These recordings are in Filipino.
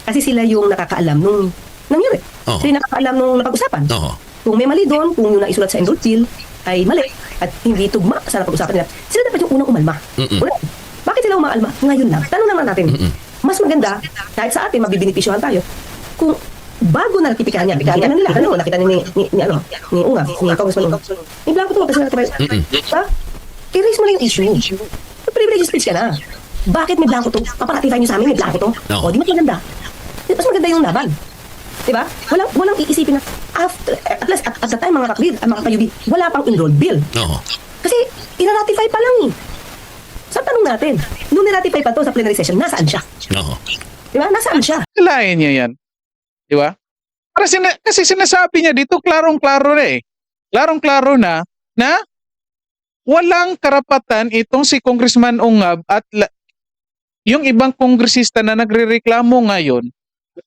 Kasi sila yung nakakaalam nung nangyari. Sila yung nakakaalam nung napag-usapan. Kung may mali doon, kung yung naisulat sa enrolled bill ay mali at hindi tugma sa napag-usapan nila, sila dapat yung unang umalma. Una, bakit sila umaalma? Ngayon lang. Tanong naman natin, mas maganda, kahit sa atin, mabibinipisyohan tayo, kung bago na natipikahan niya, bigyan na nila, nakita ni Unga, ni Congressman Unga, may blanco to, kasi i-raise mo na yung issue. Privilege speech ka na. Bakit may blanco to? Paparatify niyo sa amin, may blanco to. O, di mas maganda. Mas maganda yung laban. Diba? Walang iisipin na after, at least at the time mga kakbid, mga kayubi, wala pang enrolled bill. Kasi ina-ratify pa lang eh. Sa tanong natin, nung niratify pa to sa plenary session, nasaan siya? Diba? Nasaan siya? Kalayan niya yan. Diba? Kasi sinasabi niya dito, klarong-klaro na eh. Klarong-klaro na walang karapatan itong si Congressman Ungab at yung ibang kongresista na nagrereklamo ngayon,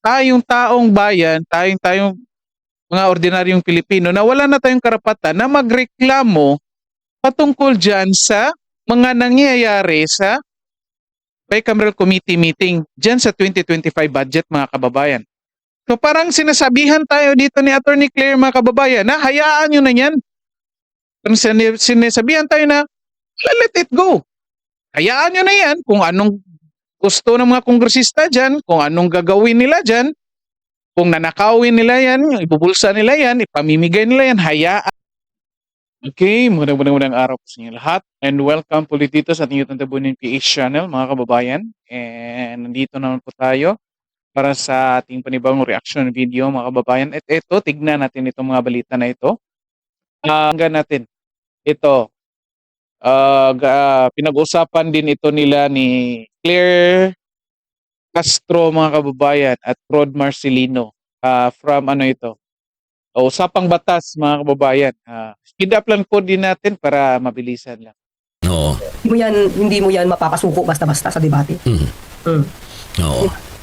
tayong taong bayan, tayong mga ordinaryong Pilipino na wala na tayong karapatan na magreklamo patungkol dyan sa mga nangyayari sa Bicameral Committee meeting dyan sa 2025 budget mga kababayan. So parang sinasabihan tayo dito ni Attorney Claire mga kababayan na hayaan nyo na yan. Sinasabihan tayo na let it go. Hayaan nyo na yan kung anong gusto ng mga kongresista dyan, kung anong gagawin nila dyan, kung nanakawin nila yan, ibubulsa nila yan, ipamimigay nila yan, hayaan. Okay, magandang araw po sa inyo lahat and welcome po dito sa ating YouTube Tabunin PH channel mga kababayan. And nandito naman po tayo para sa ating panibagong reaction video mga kababayan. At ito, tignan natin itong mga balita na ito. Hanggang natin ito. Pinag-usapan din ito nila ni Claire Castro mga kababayan at Rod Marcelino from Usapang Batas mga kababayan. Speed up lang po din natin para mabilisan lang. Hindi mo yan mapapasuko basta-basta sa debate.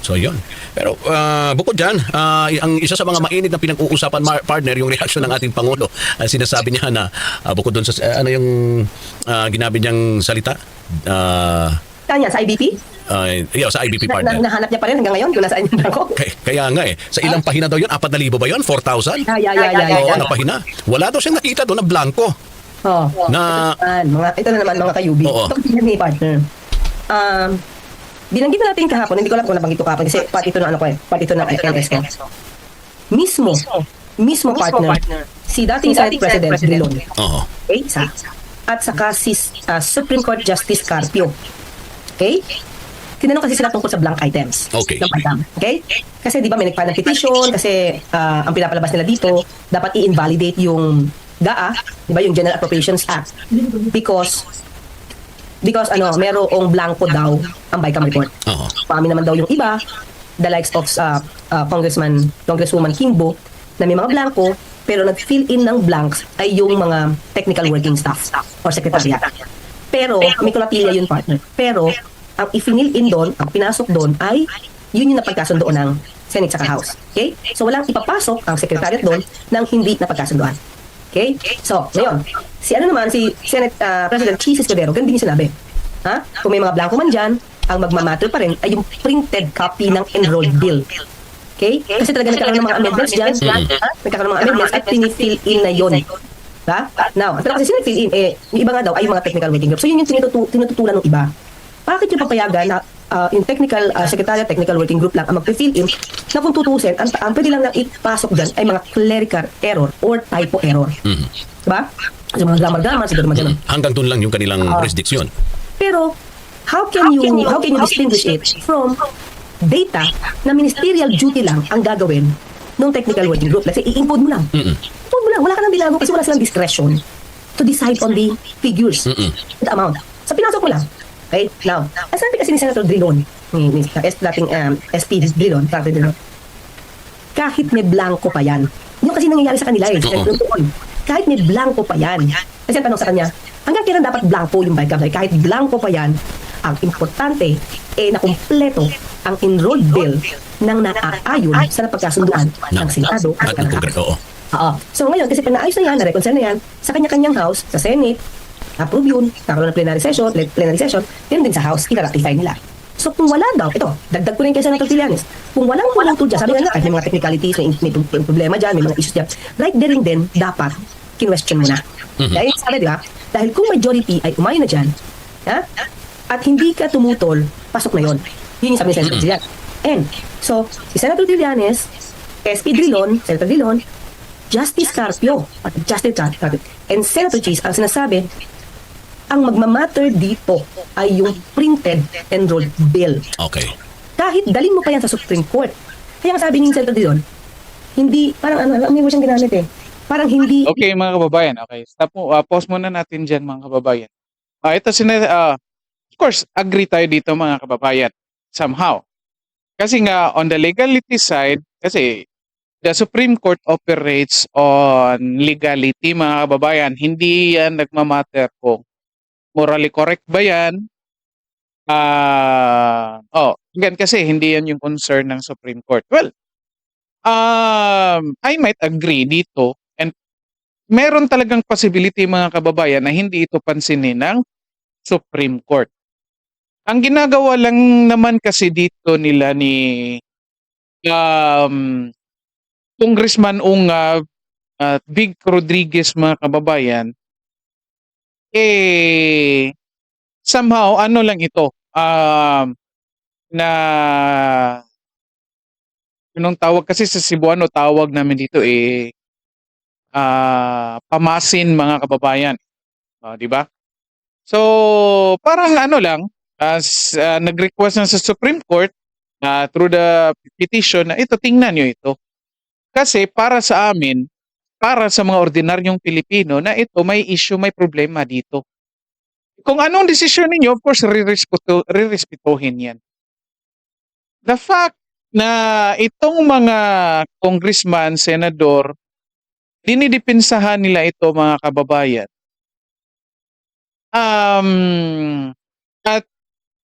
So yun. Pero bukod dyan, ang isa sa mga mainit na pinag-uusapan partner, yung reaksyon ng ating Pangulo. Sinasabi niya na bukod doon sa ginabi niyang salita. Kanya sa IBP? Sa IBP partner. Nahanap niya pa rin hanggang ngayon kung nasaan yung blanco? Kaya nga sa ilang pahina daw yun? 4,000 ba yun? 4,000? Ano pahina? Wala daw siyang nakita doon na blanco. Ito na naman mga kayubi. Ito ni partner. Binanggit na natin kahapon, hindi ko alam kung nabanggit ko kahapon kasi part ito ng MS ko. Mismo partner, si dating Senate President Drilon. Okay, isa. At saka si Supreme Court Justice Carpio. Okay? Tinanong kasi sila tungkol sa blank items. Okay. Okay? Kasi di ba may nagpa ng petition kasi ang pinapalabas nila dito, dapat i-invalidate yung GAA, di ba yung General Appropriations Act because merong blanco daw ang BICAM report. Paamin naman daw yung iba, the likes of Congresswoman Kimbo, na may mga blanco, pero nag-fill in ng blanks ay yung mga technical working staff or secretariat. Pero, may kulapilya yun partner. Pero, ang i-fill in doon, ang pinasok doon ay yun yung napagkasundoon ng Senate sa House. Okay? So, walang ipapasok ang secretariat doon ng hindi napagkasundoan. Okay? So, ngayon, si Senate President Chis Escudero, ganun din yung sinabi. Kung may mga blanco man dyan, ang magmamatter pa rin ay yung printed copy ng enrolled bill. Okay? Kasi talaga nagkakaroon ng mga amendments dyan. Nagkakaroon ng mga amendments at pinifill in na yun. Now, pero kasi sinifill in, yung iba nga daw ay mga technical working group. So, yun yung tinututulan ng iba. Bakit yung papayagan na yung technical secretariat, technical working group lang ang mag-fill in na kung tutusin, ang pwede lang na ipasok dyan ay mga clerical error or typo error. Diba? Kasi mga grammar, siguro naman dyan. Hanggang doon lang yung kanilang jurisdiction. Pero, how can you distinguish it from data na ministerial duty lang ang gagawin ng technical working group? Let's say, i-include mo lang. Include mo lang. Wala ka nang bilago kasi wala silang discretion to decide on the figures, the amount. So, pinasok mo lang. Okay? Now, ang sabi kasi ni Senator Drilon, dating SP Drilon, kahit may blanco pa yan. Yung kasi nangyayari sa kanila kahit may blanco pa yan. Kasi ang tanong sa kanya, hanggang kailan dapat blanco yung BICAM? Kahit blanco pa yan, ang importante na kumpleto ang enrolled bill ng naaayon sa napagkasunduan ng Senado at ng Kongreso. So ngayon, kasi pag naayos na yan, na-reconcile na yan, sa kanya-kanyang house, sa Senate, approve yun, nakaroon ng plenary session, then din sa House, ina-ratify nila. So kung wala daw, ito, dagdag ko rin kay Senator Trillanes, kung walang pumutol dyan, sabi nga nga, may mga technicalities, may problema dyan, may mga issues dyan, right there and then, dapat, kinwestiyon mo na. Dahil sabi, di ba, dahil kung majority ay umayon na dyan, ha? At hindi ka tumutol, pasok na yon. Yun yung sabi ni Senator Trillanes. And, so, si Senator Trillanes, SP Drilon, Senator Drilon, Justice Carpio, at Justice Carpio, and Senator Cheese, ang sinasabi, ang magmamatter dito ay yung printed enrolled bill. Okay. Kahit dalhin mo pa yan sa Supreme Court. Kaya nga sabi ni Senator Drilon, hindi, parang may mo siyang ginamit eh. Parang hindi, Okay, mga kababayan. Okay, stop mo. Pause muna natin dyan, mga kababayan. Ito, of course, agree tayo dito, mga kababayan. Somehow. Kasi nga, on the legality side, kasi the Supreme Court operates on legality, mga kababayan. Hindi yan nagmamatter kung morally correct ba yan. Again, kasi hindi yan yung concern ng Supreme Court. Well, I might agree dito, and meron talagang possibility, mga kababayan, na hindi ito pansinin ng Supreme Court. Ang ginagawa lang naman kasi dito nila ni Congressman Ungab at Big Rodriguez, mga kababayan, somehow, ano lang ito, na, anong tawag kasi sa Cebuano, tawag namin dito pamasin, mga kababayan. Di ba? So, parang ano lang, as nag-request na sa Supreme Court through the petition na ito, tingnan nyo ito. Kasi para sa amin, para sa mga ordinaryong Pilipino, na ito may issue, may problema dito. Kung anong desisyon ninyo, of course, rirespetuhin yan. The fact na itong mga congressman, senador, dinidepensahan nila ito, mga kababayan, at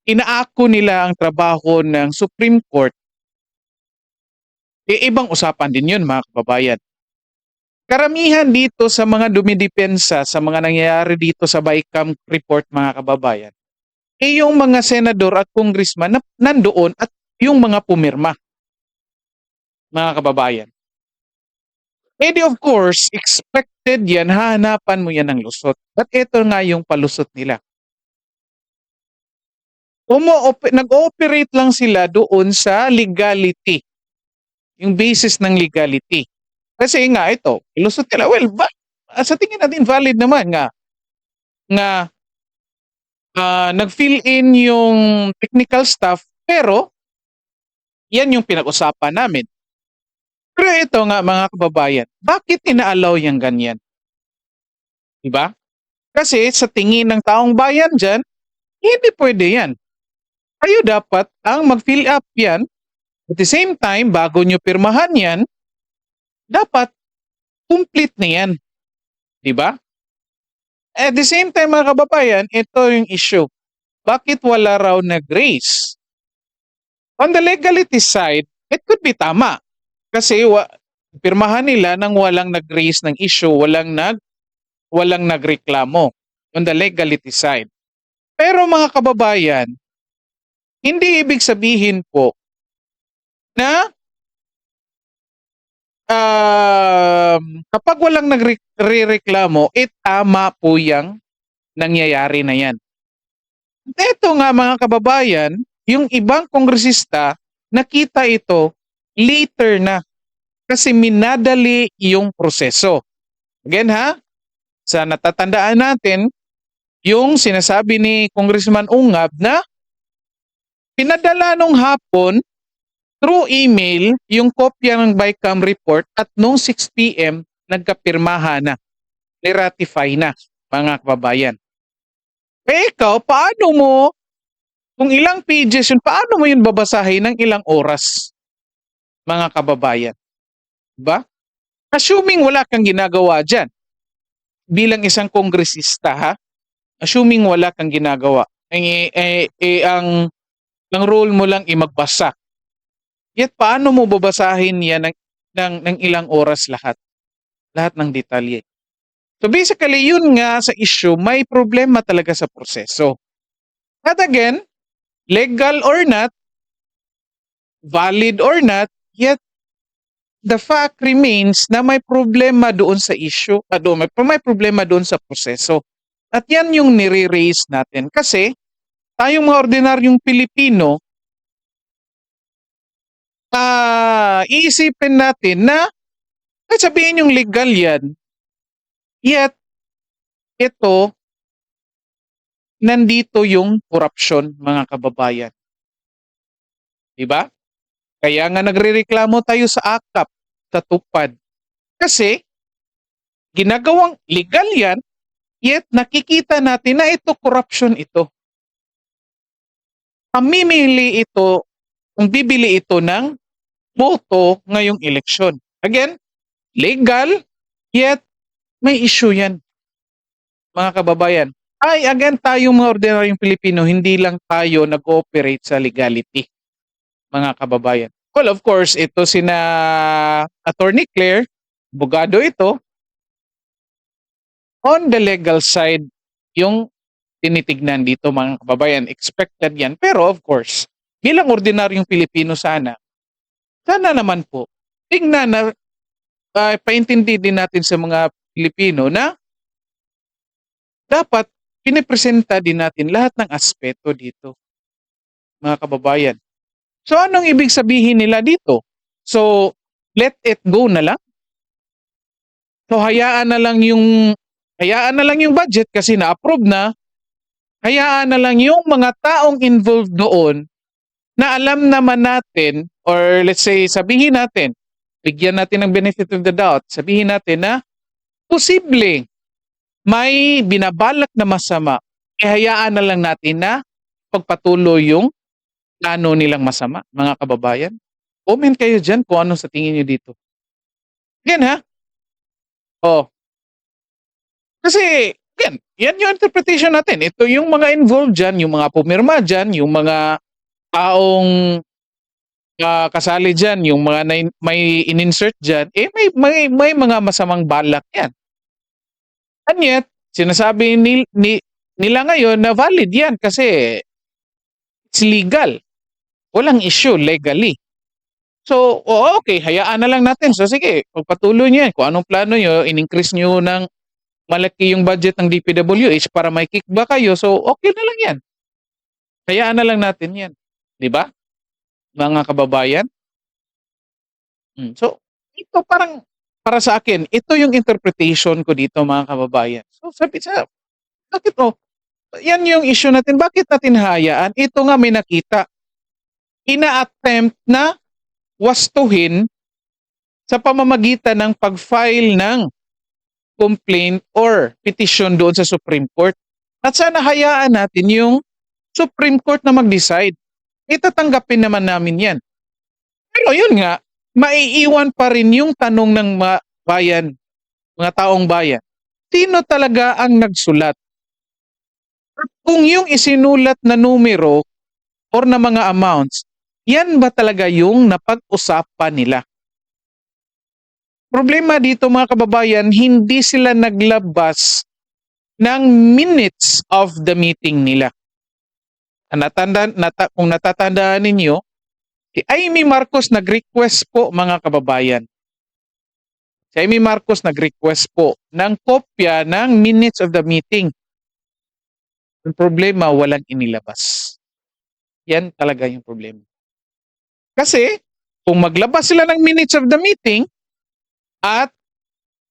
inaako nila ang trabaho ng Supreme Court, ibang usapan din yun, mga kababayan. Karamihan dito sa mga dumidepensa sa mga nangyayari dito sa BICAM report, mga kababayan, yung mga senador at congressman na nandoon at yung mga pumirma, mga kababayan. Of course, expected yan, hahanapan mo yan ng lusot. At ito nga yung palusot nila. Nag-ooperate lang sila doon sa legality. Yung basis ng legality. Kasi nga ito, ilusot nila. Well, sa tingin natin valid naman nga nag-fill in yung technical stuff, pero yan yung pinag-usapan namin. Pero ito nga, mga kababayan, bakit ina-allow yung ganyan? Diba? Kasi sa tingin ng taong bayan dyan, hindi pwede yan. Kayo dapat ang mag-fill up yan. At the same time, bago nyo pirmahan yan, dapat complete na yan. Diba? At the same time, mga kababayan, ito yung issue. Bakit wala raw nag-raise? On the legality side, it could be tama. Kasi pirmahan nila nang walang nag-raise ng issue, walang nagreklamo on the legality side. Pero mga kababayan, hindi ibig sabihin po na kapag walang nagreklamo, tama po yung nangyayari na yan. Ito nga, mga kababayan, yung ibang kongresista, nakita ito later na kasi minadali yung proseso. Again sa natatandaan natin, yung sinasabi ni Congressman Ungab na pinadala nung hapon through email yung kopya ng BICAM report at nung 6 p.m. nagkapirmahan na, ni-ratify na, mga kababayan. Ikaw, paano mo, kung ilang pages yun, paano mo yun babasahin ng ilang oras, mga kababayan? Diba? Assuming wala kang ginagawa dyan, bilang isang kongresista, assuming wala kang ginagawa, ang role mo lang magbasa. Yet paano mo babasahin yan ng ilang oras lahat ng detalye? So basically, yun nga sa issue, may problema talaga sa proseso. At again, legal or not, valid or not, yet the fact remains na may problema doon sa issue, may problema doon sa proseso. At yan yung nire-raise natin. Kasi, tayong mga ordinaryong Pilipino, iisipin natin na, kahit sabihin yung legal yan, yet, ito, nandito yung corruption, mga kababayan. Diba? Kaya nga nagrereklamo tayo sa AKAP, sa tupad. Kasi, ginagawang legal yan, yet nakikita natin na ito corruption ito. Pamimili ito, kung bibili ito ng boto ngayong eleksyon. Again, legal, yet may issue yan. Mga kababayan. Again, tayong mga ordinaryong Pilipino, hindi lang tayo nag-ooperate sa legality. Mga kababayan. Well, of course, ito sina Attorney Claire, abogado ito, on the legal side, yung tinitignan dito mga kababayan, expected yan. Pero of course, bilang ordinaryong Pilipino sana naman po, tingnan na paintindi din natin sa mga Pilipino na dapat pinipresenta din natin lahat ng aspeto dito, mga kababayan. So anong ibig sabihin nila dito? So let it go na lang. So hayaan na lang yung budget kasi na-approve na. Hayaan na lang yung mga taong involved doon na alam naman natin, or let's say sabihin natin, bigyan natin ng benefit of the doubt, sabihin natin na posibleng may binabalak na masama, hayaan na lang natin na pagpatuloy yung plano nilang masama, mga kababayan. Comment kayo dyan kung ano sa tingin nyo dito. Yan ha? Kasi, yan yung interpretation natin. Ito yung mga involved dyan, yung mga pumirma dyan, yung mga taong kasali dyan, yung mga may in-insert dyan, may mga masamang balak yan. And yet, sinasabi nila ngayon na valid yan kasi it's legal. Walang issue legally. So, okay, hayaan na lang natin. So, sige, pagpatuloy niyo yan. Kung anong plano nyo, in-increase nyo ng malaki yung budget ng DPWH para may kickback kayo. So, okay na lang yan. Hayaan na lang natin yan. Diba? Mga kababayan. So, ito parang, para sa akin, ito yung interpretation ko dito, mga kababayan. So, sabi sa, bakit yan yung issue natin. Bakit natin hayaan? Ito nga may nakita. Ina-attempt na wastuhin sa pamamagitan ng pag-file ng complaint or petition doon sa Supreme Court. At sana hayaan natin yung Supreme Court na mag-decide. Itatanggapin naman namin yan. Pero yun nga, maiiwan pa rin yung tanong ng mga taong bayan. Sino talaga ang nagsulat? At kung yung isinulat na numero or na mga amounts, yan ba talaga yung napag-usapan nila? Problema dito mga kababayan, hindi sila naglabas ng minutes of the meeting nila. Kung natatandaan ninyo, si Amy Marcos nag-request po mga kababayan. Si Amy Marcos nag-request po ng kopya ng minutes of the meeting. Yung problema, walang inilabas. Yan talaga yung problema. Kasi, kung maglabas sila ng minutes of the meeting at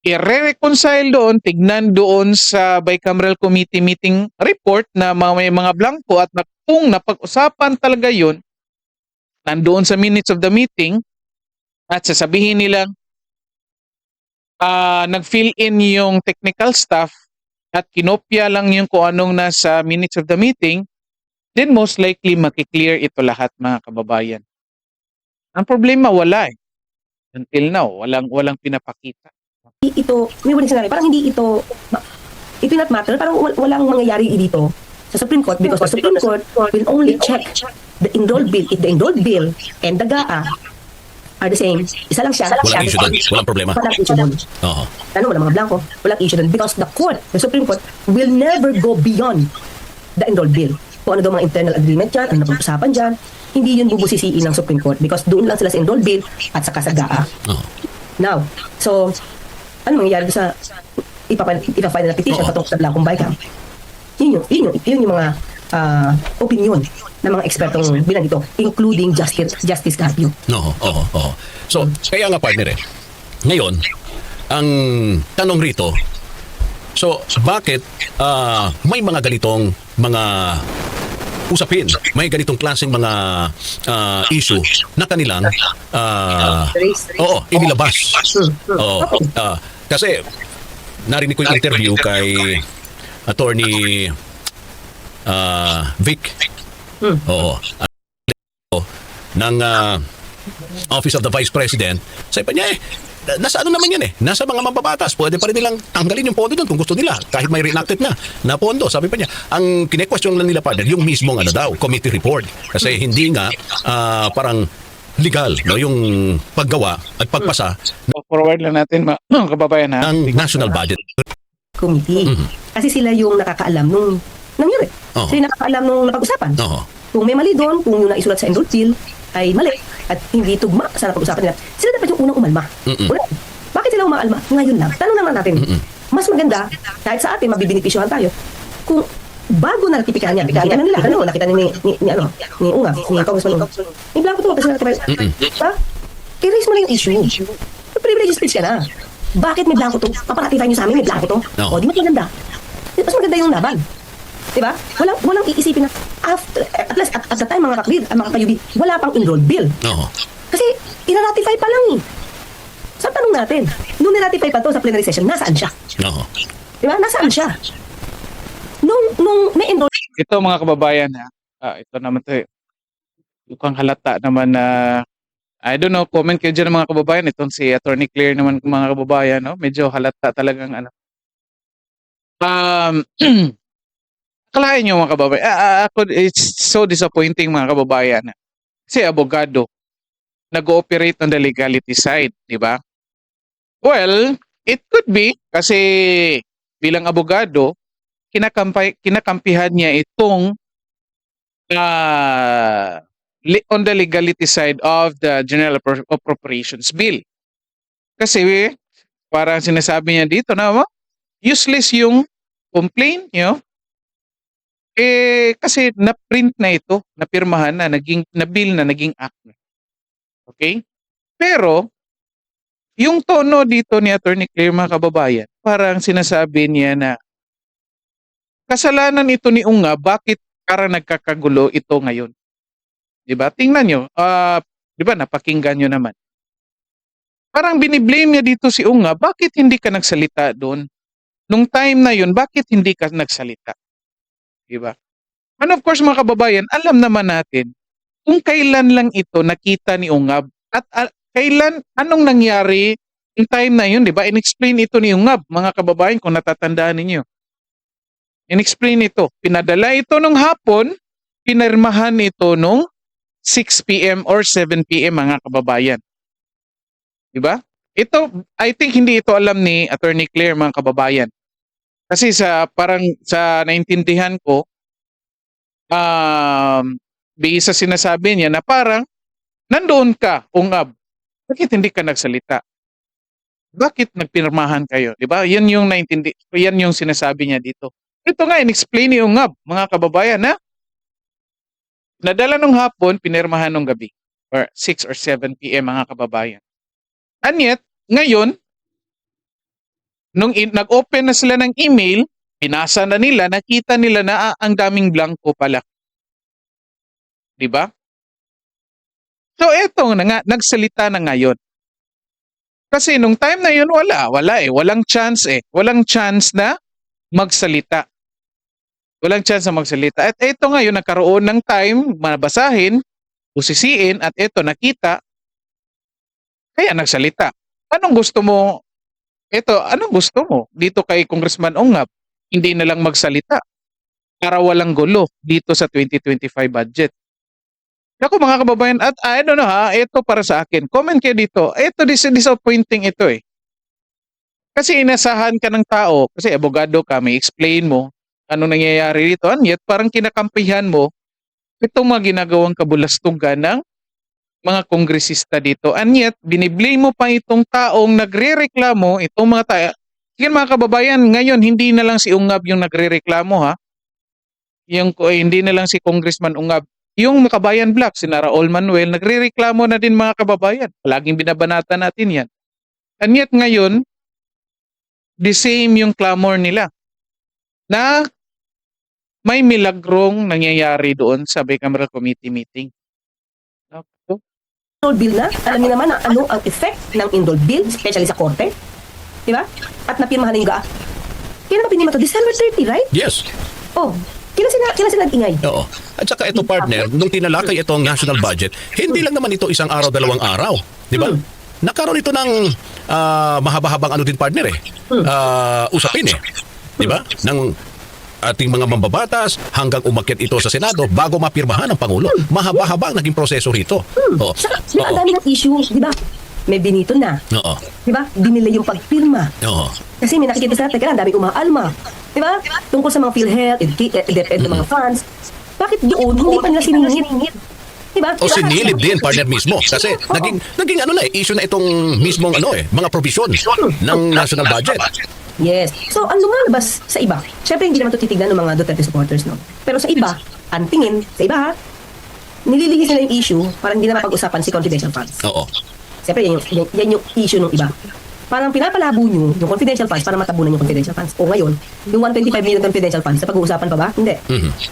i-reconcile doon, tignan doon sa bicameral committee meeting report na may mga blanco at kung napag-usapan talaga yun, nandoon sa minutes of the meeting at sasabihin nilang nag-fill in yung technical staff at kinopya lang yung kung anong nasa minutes of the meeting, then most likely makiklear ito lahat mga kababayan. Ang problema wala eh. Until now, walang pinapakita. Ito, may walang scenario, parang hindi ito not matter, parang walang mangyayari dito sa Supreme Court because the Supreme Court will only check the enrolled bill. If the enrolled bill and the GAA are the same, isa lang siya. Walang issue doon. Walang problema. Walang issue doon. Walang mga blanco. Walang issue doon because the Supreme Court will never go beyond the enrolled bill. kung ano daw mga internal agreement dyan, ano na pag-usapan dyan, hindi yun bubusisiin ng Supreme Court because doon lang sila sa enrolled bill at saka sa GAA. Oo. Now, so, ano mangyayari doon sa ipa-file na petition Oo. patungkol sa blankong BICAM? Yun yung mga opinion ng mga ekspertong bilang dito, including Justice Carpio. Oo, oo, oo. So, kaya nga partner ngayon, ang tanong rito, so bakit may mga ganitong mga usapin, may ganitong klaseng mga issue na kanilang inilabas. Oo. Kasi narinig ko yung interview kay Attorney Vic. Oo. Ng Office of the Vice President. Sabi niya nasa ano naman yan nasa mga mambabatas. Pwede pa rin nilang tanggalin yung pondo doon kung gusto nila. Kahit may reenacted na pondo. Sabi pa niya, ang kine-question lang nila partner, yung mismong committee report. Kasi hindi nga parang legal yung paggawa at pagpasa Forward lang natin mga kababayan ha. ng National Budget Committee. Kasi sila yung nakakaalam nung nangyari. Oo. Sila yung nakakaalam nung napag-usapan. Oo. Kung may mali doon, kung yung naisulat sa enrolled bill ay mali at hindi tugma sa napag-usapan nila, sila dapat yung unang umalma. Una, bakit sila umaalma? Ngayon lang. Tanong lang natin. Mas maganda, kahit sa atin, mabibinipisyohan tayo, kung bago na ratipikan niya, nakita na nila, nakita ni Unga, ni Congressman Unga, may blanco to, kasi nakita, i-raise mo na yung issue. Privilege speech ka na. Bakit may blanco to? Paparatify niyo sa amin, may blanco to. No. O, di mas maganda. Mas maganda yung laban. Diba? Walang iisipin na after, at least at the time mga kayubi, wala pang enrolled bill. Oo. Kasi ina-ratify pa lang eh. So tanong natin, nung niratify pa to sa plenary session, nasaan siya? Oo. Diba? Nasaan siya? Nung may enrolled Ito mga kababayan ha. Ito naman to mukhang halata naman na I don't know, comment kayo dyan mga kababayan. Itong si Attorney Claire naman mga kababayan, no? Medyo halata talagang akalain nyo mga kababayan. It's so disappointing mga kababayan. Si abogado, nag-ooperate on the legality side, di ba? Well, it could be kasi bilang abogado, kinakampihan niya itong on the legality side of the General Appropriations Bill. Kasi parang sinasabi niya dito na useless yung complaint niyo. Kasi na-print na ito, napirmahan na, na bill na, naging act na. Okay? Pero, yung tono dito ni Attorney Claire mga kababayan, parang sinasabi niya na kasalanan ito ni Unga, bakit parang nagkakagulo ito ngayon? Diba? Tingnan nyo, diba napakinggan nyo naman. Parang biniblame niya dito si Unga, bakit hindi ka nagsalita doon? Nung time na yun, bakit hindi ka nagsalita? Diba? And of course mga kababayan, alam naman natin kung kailan lang ito nakita ni Ungab at kailan, anong nangyari yung time na yun, diba? In-explain ito ni Ungab, mga kababayan, kung natatandaan ninyo. In-explain ito. Pinadala ito nung hapon, pinirmahan ito nung 6 p.m. or 7 p.m. mga kababayan. Diba? Ito, I think hindi ito alam ni Attorney Claire mga kababayan. Kasi parang sa naintindihan ko, based sa sinasabi niya na parang nandoon ka, Ungab. Bakit hindi ka nagsalita? Bakit nagpirmahan kayo? Diba? Yan yung yan yung sinasabi niya dito. Ito nga, in-explain ni Ungab, mga kababayan, na nadala nung hapon, pinirmahan nung gabi. Or 6 or 7 p.m. mga kababayan. And yet, ngayon, nung nag-open na sila ng email, pinasa na nila, nakita nila na ang daming blanco pala. Diba? So, eto na nga, nagsalita na ngayon. Kasi nung time na yun, wala eh. Walang chance eh. Walang chance na magsalita. Walang chance na magsalita. At eto ngayon, nagkaroon ng time, mabasahin, usisiin, at eto, nakita, kaya nagsalita. Anong gusto mo? Anong gusto mo dito kay Congressman Ungab? Hindi na lang magsalita para walang gulo dito sa 2025 budget. Ako mga kababayan, at I don't know ha, ito para sa akin. Comment kayo dito. Ito disappointing ito eh. Kasi inasahan ka ng tao, kasi abogado ka, may explain mo, ano nangyayari dito. And yet, parang kinakampihan mo itong mga ginagawang kabulastugan ng mga kongresista dito. And yet, biniblame mo pa itong taong nagrereklamo, itong mga tayo. Sige mga kababayan, ngayon hindi na lang si Ungab yung nagrereklamo ha. Hindi na lang si Congressman Ungab. Yung Kabayan Black, si Raul Manuel, nagrereklamo na din mga kababayan. Palaging binabanata natin yan. And yet ngayon, the same yung clamor nila na may milagrong nangyayari doon sa bicameral committee meeting. Ako. Indol bill na, alam niyo naman na ano ang effect ng indol bill, especially sa korte. Di ba? At napirmahan na yung GAA. Kailan na pinima to? December 30, right? Yes. Oh, kailan sila nag-ingay? Oo. At saka ito partner, nung tinalakay itong national budget, hindi lang naman ito isang araw, dalawang araw. Di ba? Nagkaroon ito ng mahaba-habang ano din partner usapin Di ba? Ng ating mga mambabatas hanggang umakyat ito sa Senado bago mapirmahan ng Pangulo. Mahaba-haba ang naging proseso rito. Oo. Saka, ang dami ng issue, di ba? May binito na. Oo. Di ba? Dinila yung pagpirma. Oo. Kasi may nakikita sa natin, ang daming umaalma. Di ba? Tungkol sa mga PhilHealth, DepEd ng mga funds. Bakit doon, hindi pa nila siningit? Di ba? O sinilid din partner mismo kasi naging ano na issue na itong mismong mga provision ng national budget. Yes. So, ang lumalabas sa iba, syempre hindi naman ito titignan ng mga Duterte supporters, no? Pero sa iba, ang tingin, sa iba ha, nililihis nila yung issue para hindi na mapag-usapan si confidential funds. Oo. Siyempre, yan yung issue ng iba. Parang pinapalabo nyo yung confidential funds para matabunan yung confidential funds. O ngayon, yung 125 million confidential funds, sa pag-uusapan pa ba? Hindi.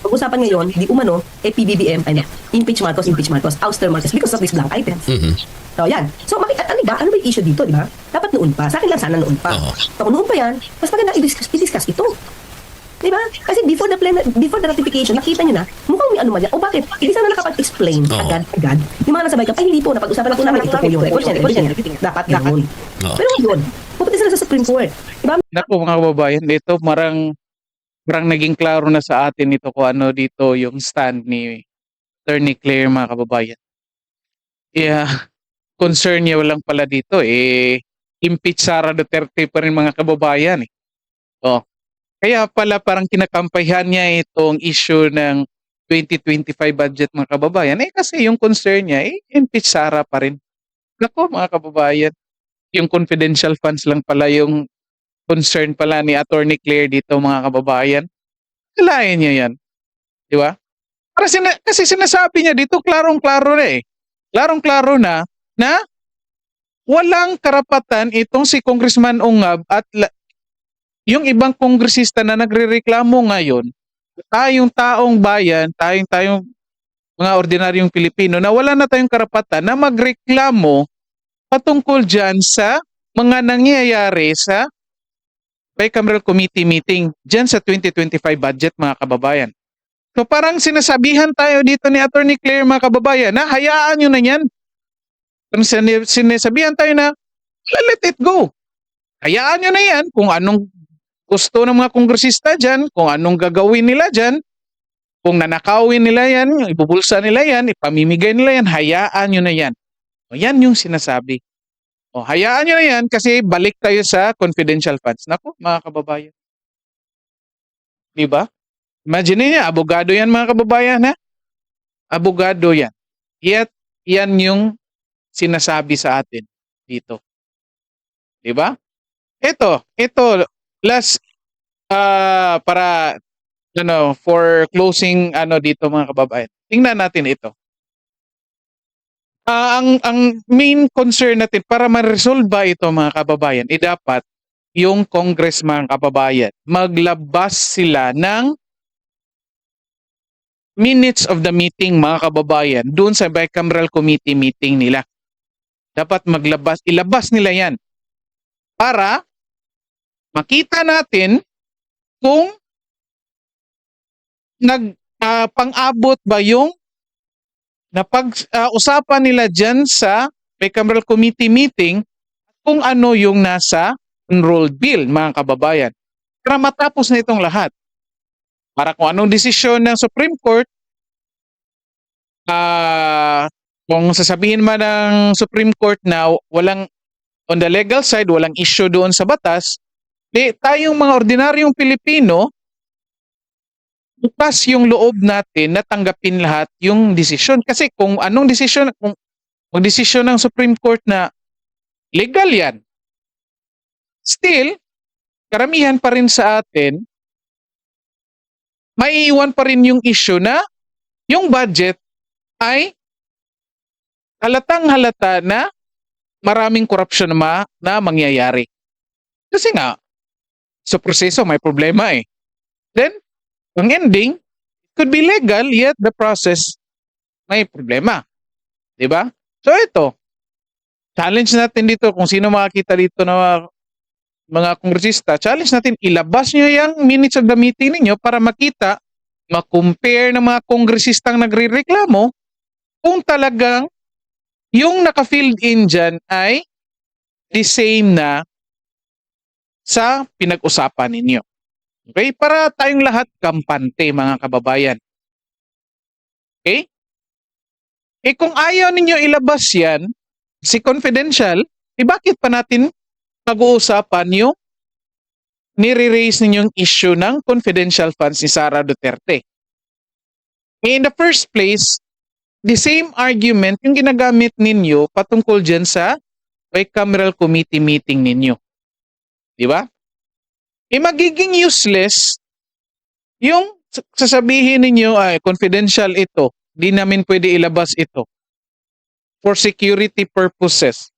Pag-uusapan ngayon, di umano, PBBM, impeach Marcos, ouster Marcos because of these blank items. So, yan. So, ano ba yung issue dito, di ba? Dapat noon pa. Sa akin lang sana noon pa. So, kung noon pa yan, mas maganda i-discuss ito. Di ba? Kasi before the ratification, nakita nyo na, mukhang may anumalya. O bakit? Hindi sana nakapag-explain agad. Yung mga nasa ay hindi po, napag-usapan na po namin, ito po yung record niya. Dapat ganun. Pero ngayon, pupunta sila sa Supreme Court. Di ba? Naku mga kababayan, dito marang naging klaro na sa atin ito kung ano dito yung stand ni Attorney Claire mga kababayan. Concern niya walang pala dito impeach Sara Duterte pa rin mga kababayan Kaya pala parang kinakampayhan niya itong issue ng 2025 budget mga kababayan. Kasi yung concern niya, impeach Sara pa rin. Naku mga kababayan, yung confidential funds lang pala yung concern pala ni Attorney Claire dito mga kababayan. Kalayan niya yan. Di ba? Kasi sinasabi niya dito, klarong-klaro na Klarong-klaro na walang karapatan itong si Congressman Ungab at yung ibang kongresista na nagrereklamo ngayon, tayong taong bayan, tayong mga ordinaryong Pilipino na wala na tayong karapatan na magreklamo patungkol dyan sa mga nangyayari sa bicameral committee meeting dyan sa 2025 budget mga kababayan. So parang sinasabihan tayo dito ni Attorney Claire mga kababayan na hayaan nyo na yan. Sinasabihan tayo na let it go. Hayaan nyo na yan kung anong gusto ng mga kongresista dyan, kung anong gagawin nila dyan, kung nanakawin nila yan, ibubulsa nila yan, ipamimigay nila yan, hayaan nyo na yan. Yan yung sinasabi. Hayaan nyo na yan kasi balik tayo sa confidential funds. Naku, mga kababayan. Diba? Imagine niya, abogado yan mga kababayan ha? Abogado yan. Yet, yan yung sinasabi sa atin dito. Diba? Ito, last para for closing dito mga kababayan. Tingnan natin ito. Ang main concern natin para ma-resolve ito mga kababayan, dapat yung congressman kababayan maglabas sila ng minutes of the meeting mga kababayan doon sa bicameral committee meeting nila. Dapat ilabas nila yan para makita natin kung pang-abot ba yung napag-usapan nila dyan sa bicameral committee meeting kung ano yung nasa enrolled bill mga kababayan. Para matapos na itong lahat. Para kung anong desisyon ng Supreme Court, kung sasabihin man ng Supreme Court na on the legal side, walang issue doon sa batas, tayong mga ordinaryong Pilipino, bukas yung loob natin na tanggapin lahat yung desisyon. Kasi kung anong desisyon, kung magdesisyon ng Supreme Court na legal yan, still, karamihan pa rin sa atin, maiiwan pa rin yung issue na yung budget ay halatang halata na maraming corruption na mangyayari. Kasi nga, sa proseso may problema eh. Then, ang ending, could be legal, yet the process may problema. Diba? So ito, challenge natin dito kung sino makakita dito na mga kongresista, challenge natin ilabas nyo yung minutes of the meeting ninyo para makita, ma-compare ng mga kongresistang nagre-reklamo kung talagang yung naka-filled in dyan ay the same na sa pinag-usapan ninyo. Okay? Para tayong lahat kampante, mga kababayan. Okay? Eh kung ayaw ninyo ilabas yan, si confidential, bakit pa natin pag-uusapan yung nire-raise ninyong issue ng confidential funds ni Sara Duterte? In the first place, the same argument yung ginagamit ninyo patungkol dyan sa bicameral committee meeting ninyo. Di ba? Eh magiging useless yung sasabihin ninyo ay confidential ito, di namin pwede ilabas ito for security purposes.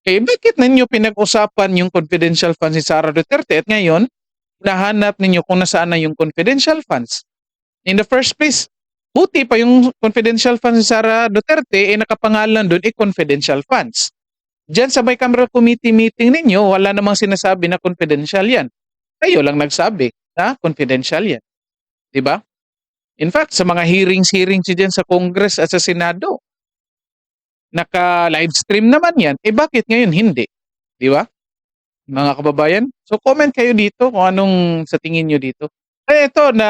Eh bakit ninyo pinag-usapan yung confidential funds ni Sara Duterte at ngayon nahanap ninyo kung nasaan na yung confidential funds? In the first place, buti pa yung confidential funds ni Sara Duterte nakapangalan doon confidential funds. Diyan sa bicameral committee meeting ninyo, wala namang sinasabi na confidential yan. Kayo lang nagsabi na confidential yan. Diba? In fact, sa mga hearings dyan sa Congress at sa Senado, naka-live stream naman yan. Eh bakit ngayon hindi? Diba? Mga kababayan? So comment kayo dito kung anong sa tingin nyo dito. Eh ito na,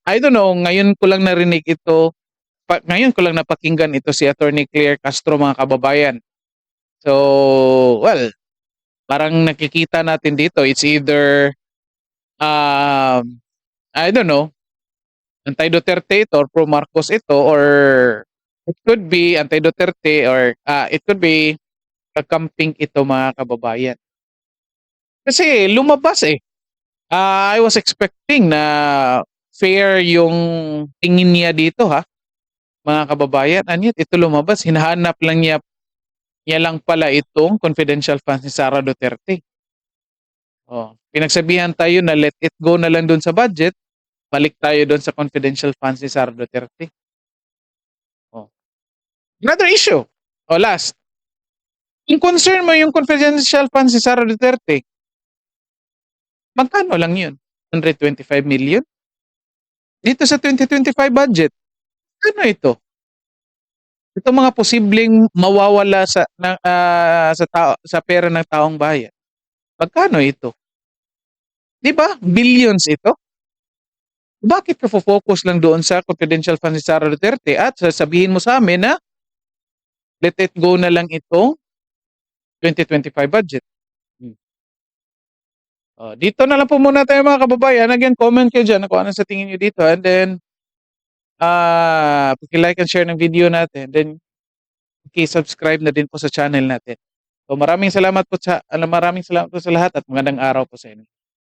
I don't know, ngayon ko lang narinig ito, ngayon ko lang napakinggan ito si Attorney Claire Castro, mga kababayan. So, well, parang nakikita natin dito, it's either, I don't know, anti-Duterte ito or pro-Marcos ito, or it could be anti-Duterte or it could be kakamping ito, mga kababayan. Kasi lumabas eh. I was expecting na fair yung tingin niya dito mga kababayan. Anyat ito lumabas, hinahanap lang niya lang pala itong confidential funds ni Sara Duterte. Pinagsabihan tayo na let it go na lang doon sa budget, balik tayo doon sa confidential funds ni Sara Duterte. Another issue. Last. Yung concern mo yung confidential funds ni Sara Duterte, magkano lang yun? 125 million? Dito sa 2025 budget, ano ito? Ito mga posibleng mawawala sa pera ng taong bayan. Magkano ito? 'Di ba? Billions ito. Bakit ka focus lang doon sa confidential funds ni Sara Duterte at sasabihin mo sa amin na let it go na lang itong 2025 budget? Dito na lang po muna tayo, mga kababayan. Again, comment kayo dyan kung ano sa tingin nyo dito. And then, paki-like and share ng video natin. Then, paki-subscribe na din po sa channel natin. So maraming salamat po sa lahat at magandang araw po sa inyo.